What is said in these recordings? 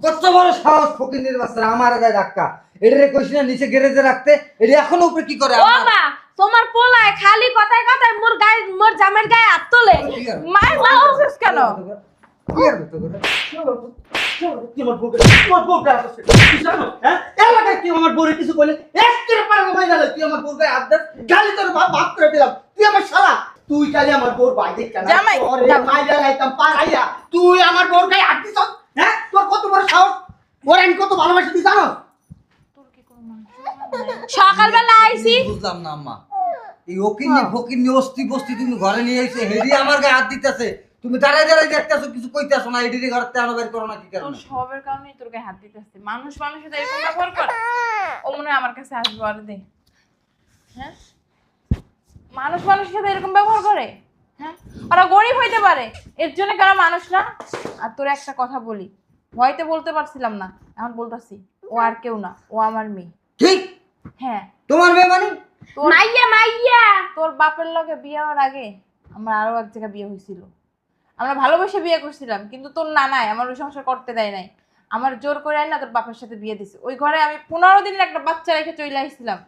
কত বড় সাহস ফকিনের বাচ্চা আমার গায়ে ধাক্কা। এটারে কইছি না নিচে গ্যারেজে রাখতে, এটা এখনো উপরে কি করে? ও মা, তোমার পোলায় খালি কথায় কথায় মোর জামের গায়ে হাত তোলে। মার মা অসুস কেন? কি আর হতো করে? কি আমার বউকে তোমার বউকে আসছে কি জানো? হ্যাঁ এলাকায় কি আমার বউরে কিছু বলে একের পারে হয়ে গেল। তুই আমার বউকে হাত দে, গালি তোর বাপ মাফ করে দিলাম। তুই আমার শালা, তুই কালি আমার বউর বাইরে কেন? জামাই, ওরে মাইরা লাইতাম পারাইয়া, তুই আমার বউর গায়ে হাত দিছস? হ্যাঁ তোর কত বড় সাহস? ওরে আমি কত ভালোবাসি তুই জানো? সকালবেলা আইছি, বুঝলাম না আম্মা, এই ওকিনি ফকিনি অস্তি বস্তি তুমি ঘরে নিয়ে এসে হেডি আমার গায়ে হাত দিতেছে, তুমি দাঁড়ায় দাঁড়ায় দেখতেছো, কিছু কইতেছো না। এডিরে ঘরে তেনো বের করো না কি তোর কারণে? সবের কারণেই তোর গায়ে হাত দিতেছে। মানুষ মানুষের সাথে এরকম ব্যবহার করে, ও মনে হয় আমার কাছে আসবে আর দে। হ্যাঁ, মানুষ মানুষের সাথে এরকম ব্যবহার করে? হ্যাঁ, ওরা গরিব হইতে পারে, এর জন্য কেন মানুষ না? আর তোর একটা কথা বলি, ভয়তে বলতে পারছিলাম না, এখন বলতাছি, ও আর কেউ না, ও আমার মেয়ে। ঠিক? হ্যাঁ, তোমার মেয়ে মানে? মাইয়া মাইয়া তোর বাপের লগে বিয়ে হওয়ার আগে আমার আরো এক জায়গায় বিয়ে হয়েছিল। আমরা ভালোবেসে বিয়ে করছিলাম, কিন্তু তোর নানাই আমার ওই সংসার করতে দেয় নাই। আমার জোর করে আয় না তোর বাপের সাথে বিয়ে দিছে। ওই ঘরে আমি 15 দিনের একটা বাচ্চা রেখে চলে আসছিলাম।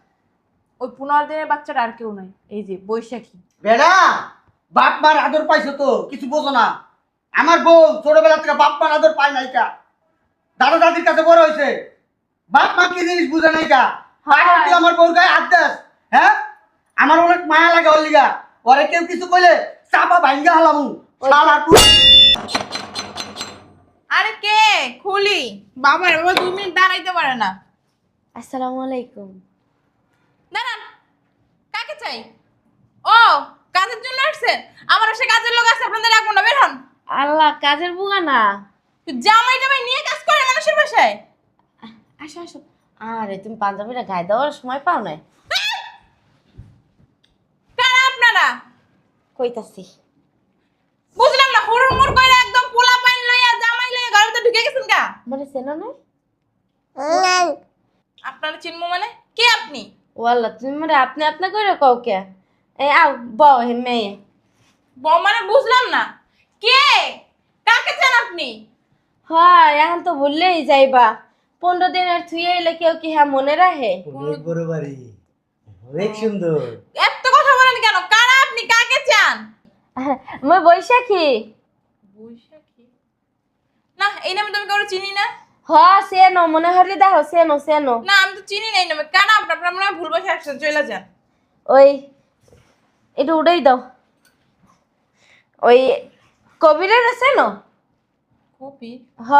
ওই 15 দিনের বাচ্চাটা আর কেউ নাই, এই যে বৈশাখী। বেড়া, বাপ মার আদর পাইছো তো, কিছু বোঝো না। আমার বউ ছোটবেলা থেকে বাপ মার আদর পায় নাই কা, দাদা দাদির কাছে বড় হয়েছে, বাপ মা কি জিনিস বুঝে নাই কা। আর তুই আমার বউর গায়ে হাত দেস? হ্যাঁ, আমার অনেক মায়া লাগে ওর লিগা। ওরে কেউ কিছু কইলে চাপা ভাঙ্গা হালামু শালা তুই। আরে কে খুলি? বাবার বাবা 2 মিনিট দাঁড়াইতে পারে না। আসসালামু আলাইকুম। দাঁড়ান, কাকে চাই? ও, কাজের জন্য আসছেন? আমার সে কাজের লোক আছে, আপনাদের রাখবো না, বের হন। আল্লাহ, কাজের বুয়া না। জামাই টামাই নিয়ে কাজ করে মানুষের বাসায়? আসো আসো। আরে তুমি পাঞ্জাবিটা গায়ে দেওয়ার সময় পাও নাই? কারা আপনারা? কইতাছি। বুঝলাম না, হুড়মুড় কইরা একদম পোলা পাইন লইয়া জামাই লইয়া ঘরের ভিতর ঢুকে গেছেন কা? মনে চেনো নাই? আপনারা চিনমু মানে? কে আপনি? ও আল্লাহ, তুমি মনে আপনি আপনা কইরা কও কে? এই আও বউ হে মেয়ে। বউ মানে বুঝলাম না। কে? কাকে চান আপনি? হয় এখন তো ভুললেই যাইবা। 15 দিনের থুয়ে এলে কেউ কি হ্যাঁ মনে রাখে? অনেক বড় বাড়ি, অনেক সুন্দর। এত কথা বলেন কেন? কারা আপনি? কাকে চান? মই বৈশাখী। বৈশাখী? না, এই নামে তো আমি কারো চিনি না। হ সেনো, মনে হলি দেখো সেনো সেনো। না, আমি তো চিনি না এই নামে। কারা আপনারা? আপনারা মনে হয় ভুল বসে আসছেন, চলে যান। ওই একটু উড়াই দাও। ওই কবিরের আছে না? কপি? হ,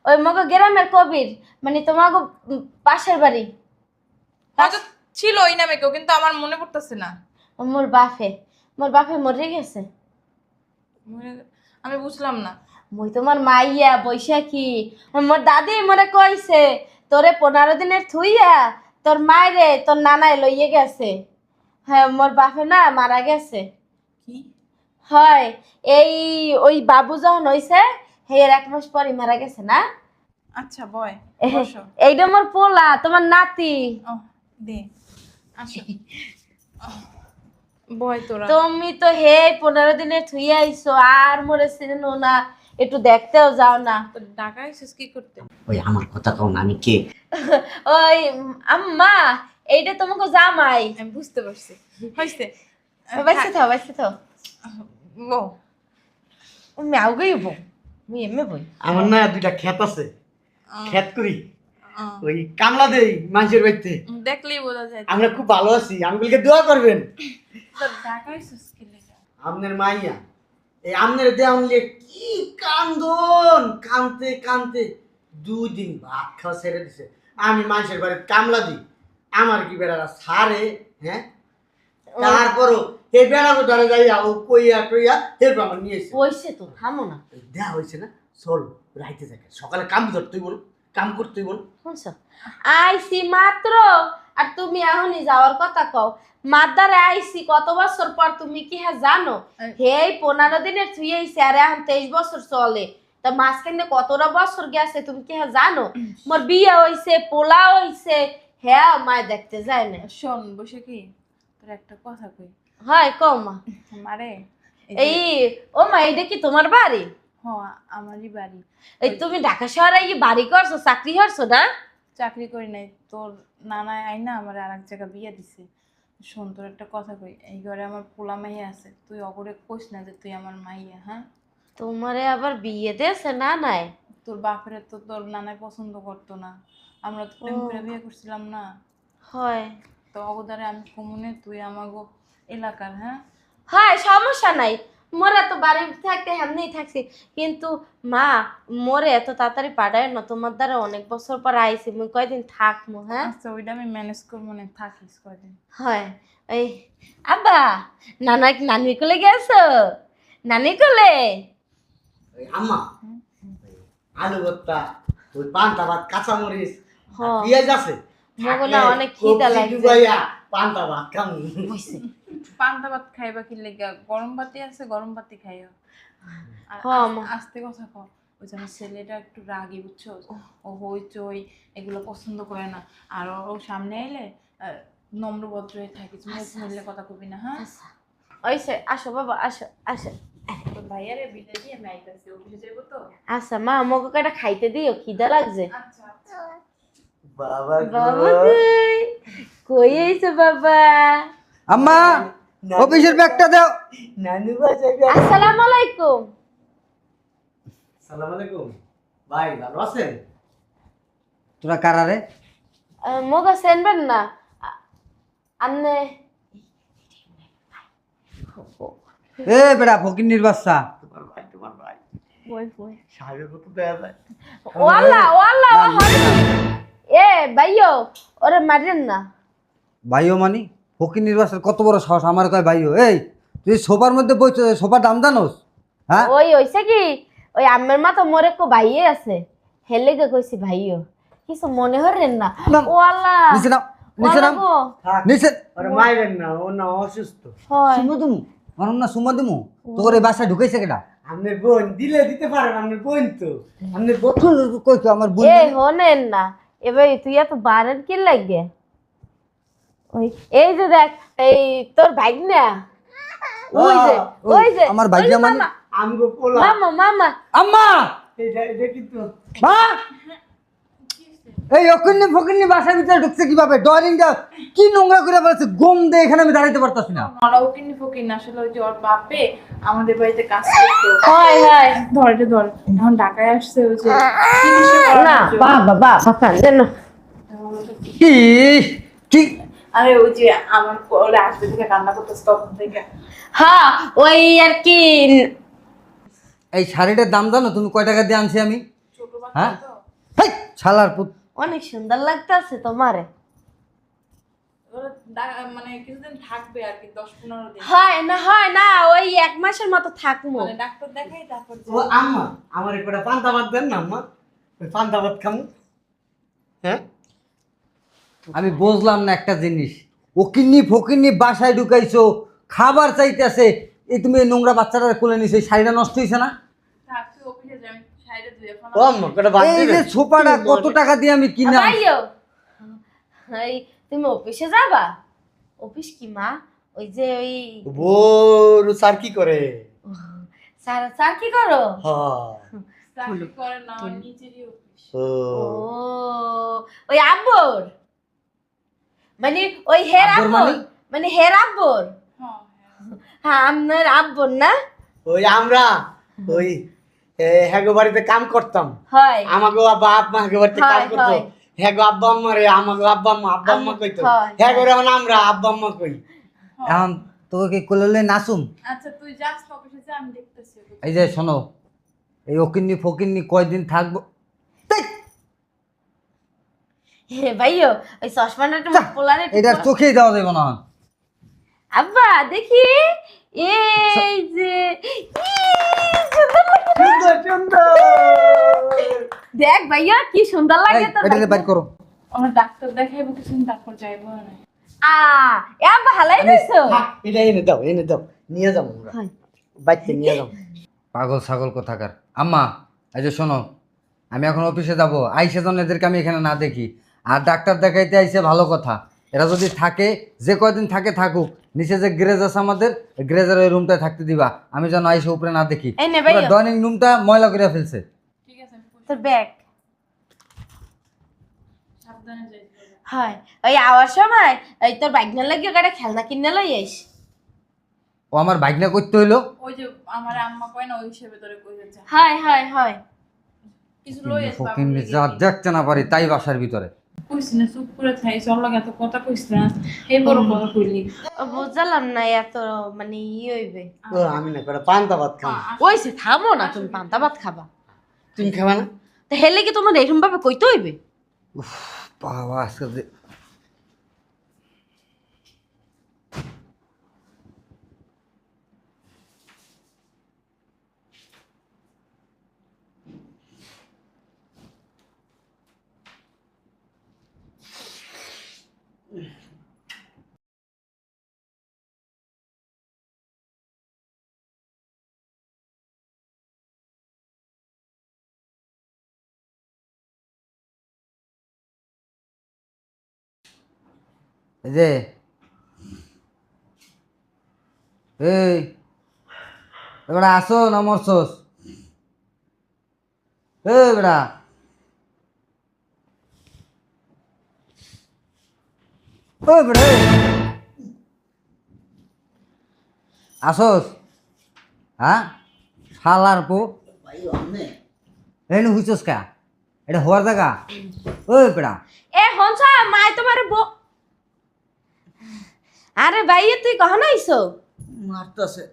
ওই মগো গ্রামের কবির, মানে তোমাকে পাশের বাড়ি। হয়তো ছিল এই নামে কেউ, কিন্তু আমার মনে পড়তেছে না। মোর বাপে মরে গেছে। আমি বুঝলাম না। মই তোমার মাইয়া বৈশাখী। মোর দাদি মরে কইছে তোরে 15 দিনের থুইয়া তোর মায়েরে তোর নানায় লইয়ে গেছে। হ্যাঁ, মোর বাপে না মারা গেছে। কি? হয়, এই ওই বাবু যখন হইছে এর 1 মাস পরই মারা গেছে না। আচ্ছা, বয় বসো। এইটা মোর পোলা, তোমার নাতি। ও দে, আসো। বয় তোরা। তুমি তো হে 15 দিনের থুইয়া আইছো, আর মোরে চিনো না, একটু দেখতেও যাও না। তো ঢাকা এসেছিস কি করতে? ওই আমার কথা কও না, আমি কে? ওই আম্মা, এইটা তোমাকে জামাই। আমি বুঝতে পারছি, হইছে। বাইসে থাও। বউ, আমি আউ গইব, আমি এমে বই। আমার না দুইটা ক্ষেত আছে, ক্ষেত করি, ওই কামলা দেই মানুষের বাড়িতে। দেখলেই বোঝা যায়। আমরা খুব ভালো আছি, আঙ্গুলকে দোয়া করবেন। তো ঢাকা এসেছিস কি লেগে? আমনের মাইয়া, এই আমনের দেওয়া নিয়ে কি কান্দন, কানতে কানতে 2 দিন ভাত খাওয়া ছেড়ে দিছে। আমি মানুষের বাড়িতে কামলা দিই, আমার কি বেড়ারা সারে? হ্যাঁ, তারপরও এই বেড়াকে ধরে যাইয়া ও কইয়া টইয়া এরপর আমার নিয়ে এসে হইছে তো থামো না। দেওয়া হয়েছে না। চল রাইতে যাকে, সকালে কাম ধরতেই বল, কাম করতেই বল। শুনছ, আইসি মাত্র, আর তুমি এখনই যাওয়ার কথা কও। মাদারে আইসি কত বছর পর, তুমি কি হ্যাঁ জানো? হেই 15 দিনের থুই আইছে, আর এখন 23 বছর চলে। তা মাঝখানে কতটা বছর গেছে তুমি কি হ্যাঁ জানো? মোর বিয়ে হইছে, পোলা হইছে, হ্যাঁ মায় দেখতে যায় না। শোন বসে কি, তোর একটা কথা কই। হয় কও মা। মারে এই ও মা, এইটা কি তোমার বাড়ি? আমারই বাড়ি। এই তুমি ঢাকা শহরে কি বাড়ি করছো, চাকরি করছো না? চাকরি করি নাই, তোর নানা আইনা আমার আর এক জায়গায় বিয়ে দিছে। শোন, তোর একটা কথা কই, এই ঘরে আমার পোলা মাইয়া আছে, তুই অগরে কইস না যে তুই আমার মাইয়া। হ্যাঁ, তোমারে আবার বিয়ে দিয়েছে না? নাই তোর বাপের তো তোর নানাই পছন্দ করতো না, আমরা তো প্রেম করে বিয়ে করছিলাম না। হয় তো অগদারে আমি কমুনে, তুই আমাগো এলাকার। হ্যাঁ, হয় সমস্যা নাই, মোরা তো বাড়ি থাকতে এমনিই থাকছি, কিন্তু মা মোরে এত তাড়াতাড়ি পাঠায় না, তোমার দ্বারা অনেক বছর পর আইছি, মুই কয়দিন থাকবো। হ্যাঁ আচ্ছা, ওইটা আমি ম্যানেজ করবো, না থাকিস কয়দিন। হয় ওই আব্বা, নানি কোলে গেছো? নানি কোলে? ওই আম্মা আলু ভর্তা, ওই পান্তা ভাত, কাঁচামরিচ, আর হ্যাঁ। পেঁয়াজ আছে। মগো না থাকলে অনেক খিদা কবজি লাগছে। ডুবাইয়া পান্তা ভাত খামু। হইছে। পান্তা ভাত খাইবা কি লেগে? গরম ভাতই আছে, গরম ভাতই খাইও। আর হ্যাঁ, মা। আস্তে কথা কও, ওই যে আমার ছেলেটা একটু রাগী, বুঝছো? ও হইচই এগুলো পছন্দ করে না। আর ও সামনে এলে নম্র ভদ্র হয়ে থাকিস, মুখ মিললে কথা কবি না। হ্যাঁ, আচ্ছা ওইসে, আসো বাবা, আসো আসো। তোর ভাইয়ারে বিদায় দিয়ে আমি আইতাছি, অফিসে যাবো তো। আচ্ছা মা, আমাকে কয়টা খাইতে দিও, খিদা লাগছে। আচ্ছা আচ্ছা। বাবা বাবা কই? কই আইছো বাবা? আম্মা অফিসের ব্যাগটা দাও। নানু বাসায় আসসালামু আলাইকুম। সালাম আলাইকুম ভাই, ভালো আছেন? তোরা কারা রে? মগো সেনবেন না আন্নে। এ বেটা ফকিন্নির বাচ্চা, তোমার ভাই ওই ওই সাহেবের কত দেয়া যায়। ওয়াল্লা ওয়াল্লা এ ভাইও, ওরে মারেন না। ভাইও মানি ফকিন্নির বাচ্চার কত বড় সাহস আমার কয় ভাইও। এই তুই সোফার মধ্যে বইছো, সোফার দাম জানোস? হ্যাঁ ওই হইছে কি, ওই আম্মের মা তো মোরে কো ভাইয়ে আছে, হেলে গে কইছি ভাইও, কিছু মনে হরেন না। নাম। ওয়াল্লা নিচে নাম, নিচে নাম, থাক, নিচে। আরে মাইরেন না, ও না অসুস্থ। হয় সুমা দিমু মারুম না, সুমা দিমু। তোর এই বাসায় ঢুকাইছে কেডা? আপনার বোন দিলে দিতে পারেন, আপনার বোন তো। আপনার বোন কই তো আমার বোন। এই হনেন না, এবার তুই এত বারেন কি লাগে? ওই এই যে দেখ, এই তোর ভাই না, ওই যে ওই যে আমার ওই ভাইয়া যে মানে? মামা আমগো পোলা। মামা মামা। আম্মা এটা কিন্তু মা, এই অকন্নি ফকিন্নি বাসার ভিতরে ঢুকছে কিভাবে? ডয়ারিংটা কি নোংরা করে বলেছে, গম দে, এখানে আমি দাঁড়াইতে পারতাছি না। ওরাও কিনি ফকির না, আসলে ওই যে ওর বাপে আমাদের বাড়িতে কাজ করতো। হয় হয় ধর এখন ঢাকায় আসছে, ওই যে চিকিৎসা করানোর না জন্য। বাবা বাবা কেন? কি কি আরে ওই যে আমার ওরা আসবে থেকে কান্না করতেছে তখন থেকে। হ্যাঁ ওই আর কি। এই শাড়িটার দাম জানো তুমি কয় টাকা দিয়ে আনছি আমি? ছোট হ্যাঁ? বাচ্চা তো, হেই, শালার পুত। অনেক সুন্দর লাগতেছে তোমারে। ওরা মানে কিছুদিন থাকবে আর কি, 10-15 দিন। হয় না ওই এক মাসের মতো থাকবো। মানে ডাক্তার দেখাই তারপর ও আম্মা, আমার একটা পান্তা ভাত দেন না আম্মা, ওই পান্তা ভাত খামু। হ্যাঁ, আমি বুঝলাম না একটা জিনিস, ও কিন্নি ফকিন্নি বাসায় ঢুকাইছো, খাবার চাইতেছে, এই তুমি এই নোংরা বাচ্চাটা কোলে নিছো, এই শাড়িটা নষ্ট হয়েছে না? থাক, তুই অফিসে যাবি, সাইডে ধুয়ে ও আম্মা একটা ভাত এই যে দিবেন? সোফাটা কত টাকা দিয়ে আমি কিনে আনছি। ভাইও এই তুমি অফিসে যাবা? অফিস কি মা? ওই যে ওই বোর স্যার কি করে? স্যার স্যার কি করো? হ্যাঁ, চাকরি করে না, ওর নিচেরই অফিস। ও ও ওই আব্বর, মানে ওই হের আব্বর আব্বর, মানে? মানে হের আব্বর। হ্যাঁ, হ্যাঁ আপনার আব্বর না? ওই আমরা ওই হ্যাগো বাড়িতে কাম করতাম। হয় আমাগো বাপ মা হ্যাগো বাড়িতে কাম হয়, করতো। হয়। হ্যাগো আব্বা আম্মা রে, আমাগো আব্বা আম্মা কইতো। হয়, হ্যাগো রে আমরা আব্বা আম্মা কই। এখন তোকে কোলে নাচুম। আচ্ছা তুই যাস তো অফিসে, যা, আমি দেখতেছি। এই যে শোনো, এই অকিন্নি ফকিন্নি কয়দিন থাকবো? ধ্যাৎ, হে ভাইও ওই চশমাটা একটু পোলারে একটু এটা পোলা- চোখেই দেওয়া যাবে না। আব্বা দেখি, এই যে সুন্দর লাগে। সুন্দর সুন্দর। দেখ ভাইয়া কি সুন্দর লাগে তো। এটা বাইর করো। আমরা ডাক্তার দেখাইবো কিছুদিন, তারপর যাইবো না। এ আব্বা হালাই দিছো। থাক, এটা এনে দাও, নিয়ে যাবো আমরা। হয়। বাইতে নিয়ে যাবো। পাগল ছাগল কোথাকার। আম্মা এই যে শোনো, আমি এখন অফিসে যাব, আইসে যেন এদেরকে আমি এখানে না দেখি। আর ডাক্তার দেখাইতে আইসে ভালো কথা, এরা যদি থাকে, যে কয়দিন থাকে থাকুক, নিচে যে গ্যারেজ আছে আমাদের, গ্যারেজের ওই রুমটায় থাকতে দিবা। আমি যেন আইসে উপরে না দেখি। এই নে ভাইয়া। ডাইনিং রুমটা ময়লা করে ফেলছে। ঠিক আছে আমি তোর ব্যাগ। সাবধানে যাই। হয় ওই আওয়ার সময় ওই তোর বাইক না লাগিয়ে গাড়ি খেলনা কিনে লই আইস। ও আমার ভাগনা করতে হইলো। ওই যে আমার আম্মা কয় না ওই হিসেবে তোরে কই যাচ্ছে হয় কিছু লই আসবা ফকিন্নি যা দেখতে না পারি তাই বাসার ভিতরে। কইছি না চুপ করে থাই চল লাগে এত কথা কইছ না এই বড় কথা কইলি বুঝলাম না এত মানে হইবে। ও আমি না করে পান্তা ভাত খাম। ওইসে থামো না, তুমি পান্তা ভাত খাবা। তুমি খাবা না? তো হেলে কি তোমার এরকম ভাবে কইতে হইবে? বাবা আজকে যে এই যে এই এবারে আসো না মরছস? এই বেড়া ওই বেড়া আসস? হ্যাঁ শালার পো এই হুইছস কা? এটা হওয়ার জায়গা? ওই বেড়া এ হনছা মাই তোমার আরে ভাইয়া তুই কখন আইছো? মারতাছে।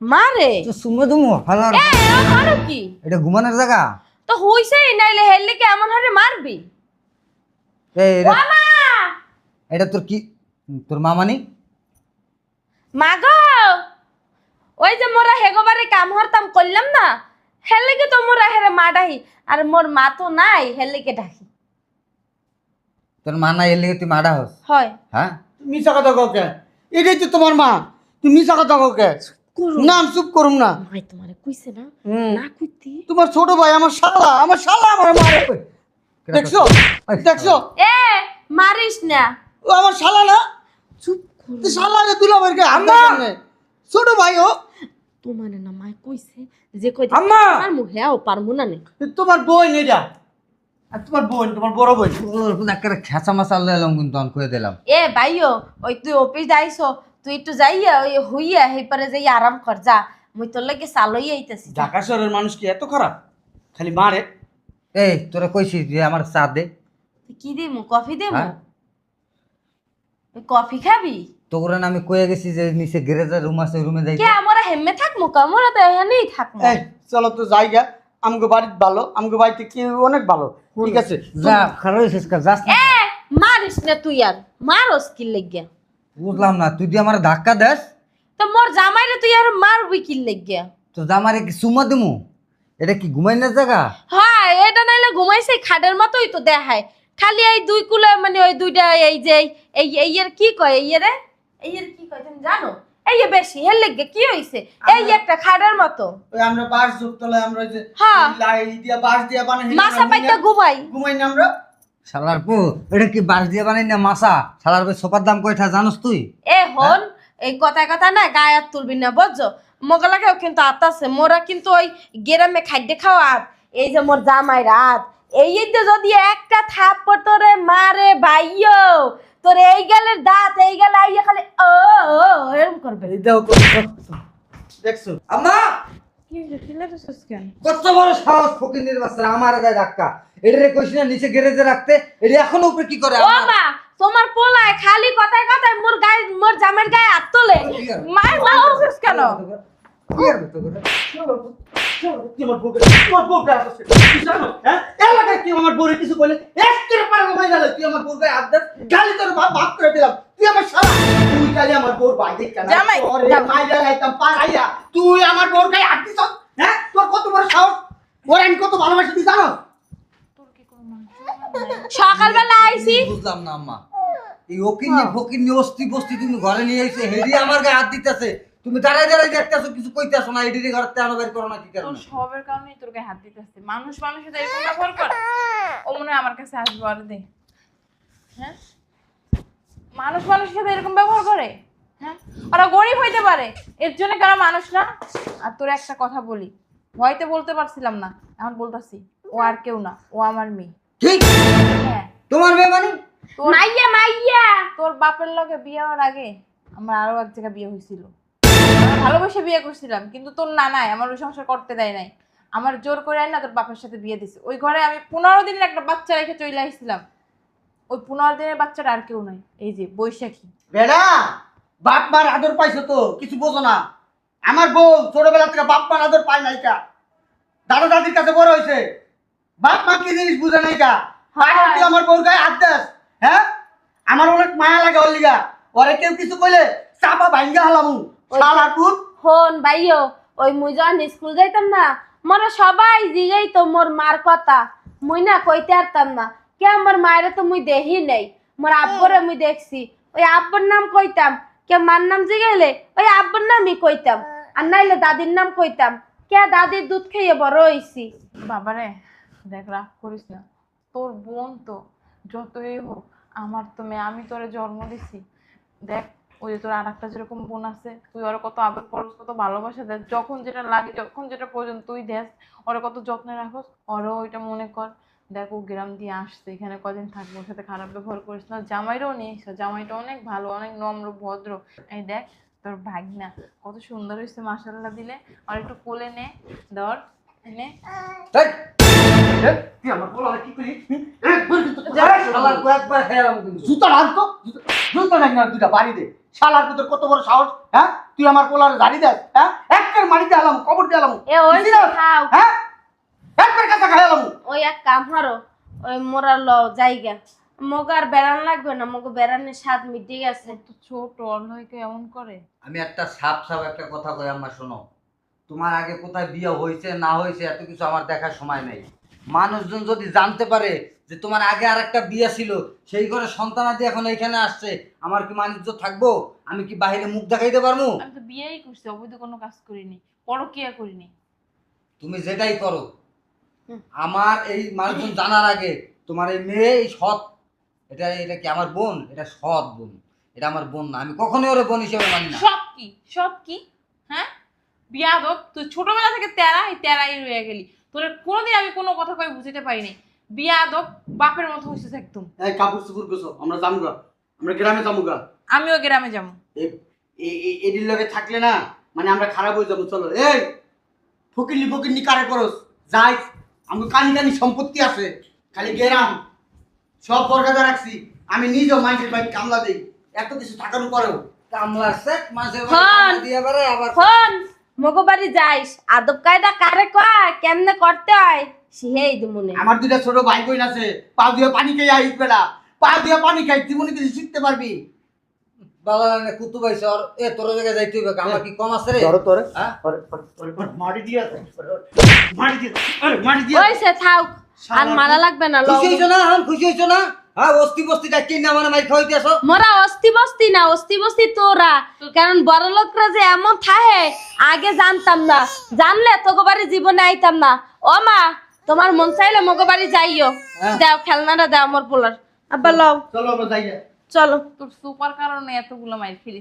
মারে তো সুমে দুমু হালার এ মারো কি? এটা ঘুমানোর জায়গা? তো হইছেই নাইলে হেললে কি এমন হারে মারবি? এই মামা এটা তোর কি, তোর মামানি? মাগো ওই যে মোরা হেগোবারে কাম হরতাম করলাম না, হেললে কি তো মোরা হেরে মা ডাহি। আর মোর মা তো নাই, হেললে কে ডাকি। তোর মা না এলে তুই মাডা হস? হয় হ্যাঁ তুমি মিছা কথা কও কে? এটাই তো তোমার মা। তুমি মিছা কথা কও কে? নাম চুপ করুম না। মাই তোমারে কইছে না হুম। না কইতি। তোমার ছোট ভাই আমার শালা আমার মারে। দেখছো? দেখছো? এ মারিস না। ও আমার শালা না? চুপ কর। তুই শালাকে দুলাভাইয়ের গায়ে হাত দেওয়ার জন্যে। ছোট ভাই ও। তোমারে না মাই কইছে যে কই আম্মা! আর মুহেও পারমু না নে। তোমার বোন এটা। আর তোমার বোন, তোমার বড় বোন। একটা খেঁচা মাছা লাইলাম কিন্তু অন করে দিলাম। এ ভাইও ওই তুই অফিস যাইছো, তুই একটু যাইয়া ওই হইয়া হেই পারে যাই আরাম কর যা। মুই তোর লাগে চালই আইতাছি। ঢাকা শহরের মানুষ কি এত খারাপ? খালি মারে। এই তোরা কইছিস যে আমার চা দে। তুই কি দিমু? কফি দিমু? হ্যাঁ? ওই কফি খাবি? তোরে না আমি কয়ে গেছি যে নিচে গ্যারেজের রুম আছে, রুমে যাই। কে আমরা হেম্মে থাকমু কা? মোরা তো এখানেই থাকমু। এই চলো তো জায়গা। আমগো বাড়ির ভালো, আমগো বাড়িতে কি অনেক ভালো। ঠিক আছে। যা খারাপ হইছিস কা, যাস না। এ মারিস না তুই আর মারস কি লাগিয়া? বুঝলাম না, তুই দিয়ে আমার ধাক্কা দেস তো মোর জামাইরে তুই আর মারবি কি লাগিয়া? তো জামারে কি সুমা দিমু? এটা কি ঘুমাইনের জায়গা? হ্যাঁ এটা নাইলে ঘুমাইছে খাটের মতোই তো দেখায়। খালি এই দুই কুলে মানে ওই দুইটা এই যে এই এই এর কি কয় এই রে? এই এর কি কয় তুমি জানো? এই এ বেশি হেল লাগে কি হইছে? এই একটা খাটের মতো। ওই আমরা বাস যুক্তলে আমরা ওই যে হ্যাঁ। লাই দিয়া বাস দিয়া বানাই মাছা পাইতা ঘুমাই। ঘুমাই না আমরা। শালার পো এটা কি বাঁশ দিয়ে বানাই না মাছা? শালার পো সোফার দাম কয়টা জানোস তুই? এ হন এই কথায় কথা না গায়ে হাত তুলবি না বুঝছো? মোগলাকেও কিন্তু আতাছে মোরা কিন্তু ওই গেরামে খাদ্য খাওয়া। এই যে মোর জামাই রাত এই যে যদি একটা থাপ্পড় তোরে মারে ভাইও তোর এই গেলের দাঁত এই গেলে আইয়া খালি ও ও এরকম করবে। এই দেখো দেখছো? আম্মা কি হইছে চিল্লাতেছিস কেন কত বড় সাহস ফকিনের বাচ্চা আমার গায়ে ধাক্কা! এটারে কইছ না নিচে গ্যারেজে রাখতে, এটা এখনো উপরে কি করে? ও মা তোমার পোলায় খালি কথায় কথায় মোর গায়ে মোর জামাইয়ের গায়ে হাত তোলে। মার মারছিস কেন কি আর তো করে? কি আমার বউকে তোমার বউকে আসছে কি জানো? হ্যাঁ এলাকায় কি আমার বউরে কিছু বলে একের পারে ঘুমাই গেল। তুই আমার বউকে হাত দে গালি তোর বাপ করে দিলাম। তুই আমার শালা, তুই কালি আমার বউর ভাই দেখ কেন? জামাই, ওরে মাইরা গাইতাম পারাইয়া তুই আমার বউর গায়ে হাত দিছস। হ্যাঁ তোর কত বড় সাহস? ওরে আমি কত ভালোবাসি তুই জানো? তোর কি কোনো মানুষ সকালবেলা আইছি বুঝলাম না আম্মা, এই ওকিনি ফকিনি অস্তি বস্তি তুমি ঘরে নিয়ে এসে হেডি আমার গায়ে হাত দিতেছে, তুমি দাঁড়াই দাঁড়াই দেখতেছো, কিছু কইতেছো না। এডিরে ঘরতে আনো বের করো না কি তোর কারণে? স্বভাবের কারণেই তোর গায়ে হাত দিতেছে মানুষ মানুষের সাথে এরকম ব্যবহার করে ও মনে হয় আমার কাছে আসবে আর দে হ্যাঁ মানুষ মানুষের সাথে এরকম ব্যবহার করে? হ্যাঁ, ওরা গরিব হইতে পারে, এর জন্য কেন মানুষ না? আর তোর একটা কথা বলি, ভয়তে বলতে পারছিলাম না, এখন বলতাছি, ও আর কেউ না, ও আমার মেয়ে। ঠিক হ্যাঁ, তোমার মেয়ে মানে? তোর মাইয়া মাইয়া তোর বাপের লগে বিয়ে হওয়ার আগে আমার আরো এক জায়গায় বিয়ে হয়েছিল। আমরা ভালোবেসে বিয়ে করছিলাম, কিন্তু তোর নানাই আমার ওই সংসার করতে দেয় নাই, আমার জোর করে আইনা তোর বাপের সাথে বিয়ে দিছে। ওই ঘরে আমি 15 দিনের একটা বাচ্চা রেখে চলে আসছিলাম, ওই 15 দিনের বাচ্চাটা আর কেউ নাই, এই যে বৈশাখী। বেড়া, বাপ মার আদর পাইছো তো, কিছু বোঝো না। আমার বউ ছোটবেলা থেকে বাপ মার আদর পায় নাই কা, দাদা দাদির কাছে বড় হয়েছে, বাপ মা কি জিনিস বুঝে নাই কা। আর তুই আমার বউর গায়ে হাত দাস? হ্যাঁ, আমার অনেক মায়া লাগে ওর লিগা। ওরে কেউ কিছু কইলে চাপা ভাঙ্গা হালামু শালা পুত। হন ভাইও, ওই মুই যখন স্কুল যাইতাম না, মোরা সবাই জিগাই তো মোর মার কথা, মুই না কইতে পারতাম না। কে আমার মায়ের তো মুই দেখি নাই, মোর আব্বরে মুই দেখছি। ওই আব্বুর নাম কইতাম, কে মার নাম জিগাইলে ওই আব্বুর নামই কইতাম, আর নাইলে দাদির নাম কইতাম। কে দাদির দুধ খেয়ে বড় হইছি। বাবারে দেখ, রাগ করিস না, তোর বোন তো যতই হোক আমার তো মেয়ে, আমি তোরে জন্ম দিছি। দেখ, ওই যে তোর আর একটা যেরকম বোন আছে, তুই ওর কত আবেগ করস, কত ভালোবাসা দেখ, যখন যেটা লাগে, যখন যেটা প্রয়োজন তুই দেখ, ওরা কত যত্নে রাখোস, ওরও ওইটা মনে কর। দেখ, ও গ্রাম দিয়ে আসছে, এখানে কদিন থাকবো, ওর সাথে খারাপ ব্যবহার করিস না। জামাইটাও নিয়ে এসো, জামাইটা অনেক ভালো, অনেক নম্র ভদ্র। এই দেখ তোর ভাগনা কত সুন্দর হয়েছে মাশাআল্লাহ দিলে, আর একটু কোলে নে, ধর এনে। এই, তুই আমার বউ কি করি? শালার কয়েকবার হেরাম কিন্তু। জুতা রাখতো, জুতা রাখ না, দুটা বাড়ি দে। শালার পুতের কত বড় সাহস! হ্যাঁ, তুই আমার পোলার গাড়ি দেস? হ্যাঁ, একবার মারিতে আলাম, কবর দিয়ে আলাম। এ ওই খাও, হ্যাঁ, একবার কাছে খাই আলাম। ওই এক কাম হারো, ওই মোরা ল জায়গা মগার বেড়ান লাগবে না, মগো বেড়ানের স্বাদ মিটে গেছে। তো ছোট অন্যকে এমন করে। আমি একটা সাপ একটা কথা কই আম্মা, শোনো। তোমার আগে কোথায় বিয়ে হয়েছে না হয়েছে এত কিছু আমার দেখার সময় নেই। মানুষজন যদি জানতে পারে যে তোমার আগে আর একটা বিয়ে ছিল, সেই ঘরে সন্তানাদি এখন এইখানে আসছে, আমার কি মানিজ্য থাকবো? আমি কি বাইরে মুখ দেখাইতে পারবো? আমি তো বিয়েই করছি, অবৈধ কোনো কাজ করিনি, পরকিয়া করিনি। তুমি যেটাই করো, আমার এই মানুষজন জানার আগে তোমার এই মেয়ে এই সৎ, এটা এটা কি আমার বোন? এটা সৎ বোন, এটা আমার বোন না। আমি কখনোই ওর বোন হিসেবে মানি না। সব কি সব কি? হ্যাঁ, বিয়াদব, তুই ছোটবেলা থেকে তেরাই রয়ে গেলি, তোর কোনোদিন আমি কোনো কথা কই বুঝতে পারিনি। বিয়াদব, বাপের মতো হইছিস একদম। এই কাপড় চুপড় গোছো, আমরা যামুগা, আমরা গ্রামে যামুগা। আমিও গ্রামে যাবো। এডির লগে থাকলে না মানে আমরা খারাপ হয়ে যাবো। চলো। এই ফকিরনি কারে করস? যাই, আমার কানি কানি সম্পত্তি আছে, খালি গেরাম সব বর্গাদা রাখছি। আমি নিজেও মাইন্ডের বাইক কামলা দেই, এত কিছু থাকার পরেও। কামলার সেট মাঝে হন। দিয়ে পারে আবার। হন, মগো বাড়ি যাইস, আদব কায়দা কারে কয় কেমনে করতে হয় সিহেই দিমুনে। আমার দুইটা ছোট ভাই বোন আছে, পা দিয়ে পানি খেয়ে আইস বেলা, পা দিয়ে পানি খাই, তুই মনে কিছু শিখতে পারবি। বাবা কুতু ভাই স্যার, এ তোর জায়গায় যাইতে হবে, আমার কি কম আছে রে? তোরে হ্যাঁ? মারি দিয়ে মারি দিয়ে মারি দিয়ে ওইসে থাক, আর মারা লাগবে না। খুশি হইছো না? এখন খুশি হইছো না? হ্যাঁ, অস্তি বস্তি ডাকি না মানে মাই খাইতে আসো। মোরা অস্তি বস্তি না, অস্তি বস্তি তোরা। কারণ বড় লোকরা যে এমন থাহে আগে জানতাম না, জানলে তোকে বাড়ি জীবনে আইতাম না। ও মা, তোমার মন চাইলে মগো বাড়ি যাইও, দাও খেলনাটা দাও আমার পোলার। আব্বা লও, চলো আমরা যাই। চলো। তোর সুপার কারণে এতগুলো মাইর খেলি।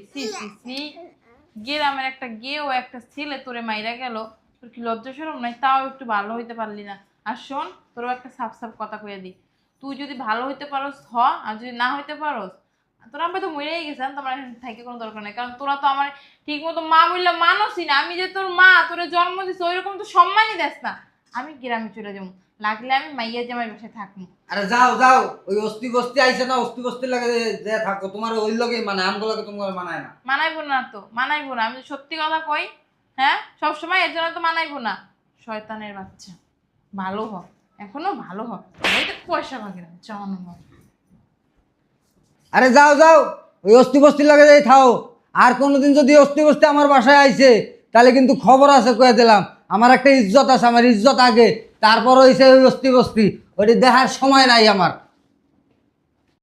গ্রামের একটা গেও একটা ছেলে তোরে মাইরা গেল, তোর কি লজ্জা শরম নাই? তাও একটু ভালো হইতে পারলি না। আর শোন, তোরও একটা সাফ সাফ কথা কইয়া দি, তুই যদি ভালো হইতে পারস হ, আর যদি না হইতে পারস, তোরা আমি তো মরেই গেছেন, তোমার এখানে থাকি কোনো দরকার নেই। কারণ তোরা তো আমার ঠিক মতো মা বললে মানুষই না। আমি যে তোর মা, তোরে জন্ম দিছি, ওইরকম তো সম্মানই দেস না। আমি গ্রামে চলে যাবো, লাগলে আমি মাইয়া জামাই বাসায় থাকবো। আরে যাও যাও, ওই অস্তি বস্তি আইছে না, অস্তি বস্তি লাগে যে থাকো, তোমার ওই লগে মানে আমগুলো লাগে তোমার মানায় না। মানাইবো না তো, মানাইবো না। আমি তো সত্যি কথা কই, হ্যাঁ, সবসময় এর জন্য তো মানাইবো না। শয়তানের বাচ্চা, ভালো হ, এখনো ভালো হ, ওই তো পয়সা ভাগে না জানো না। আরে যাও যাও, ওই অস্তি বস্তি লাগে যাই থাও। আর কোনোদিন যদি অস্তি বস্তি আমার বাসায় আইছে, তাহলে কিন্তু খবর আছে কয়ে দিলাম। আমার একটা ইজ্জত আছে, আমার ইজ্জত আগে, তারপর হইছে ওই অস্তি বস্তি। ওইটা দেখার সময় নাই আমার।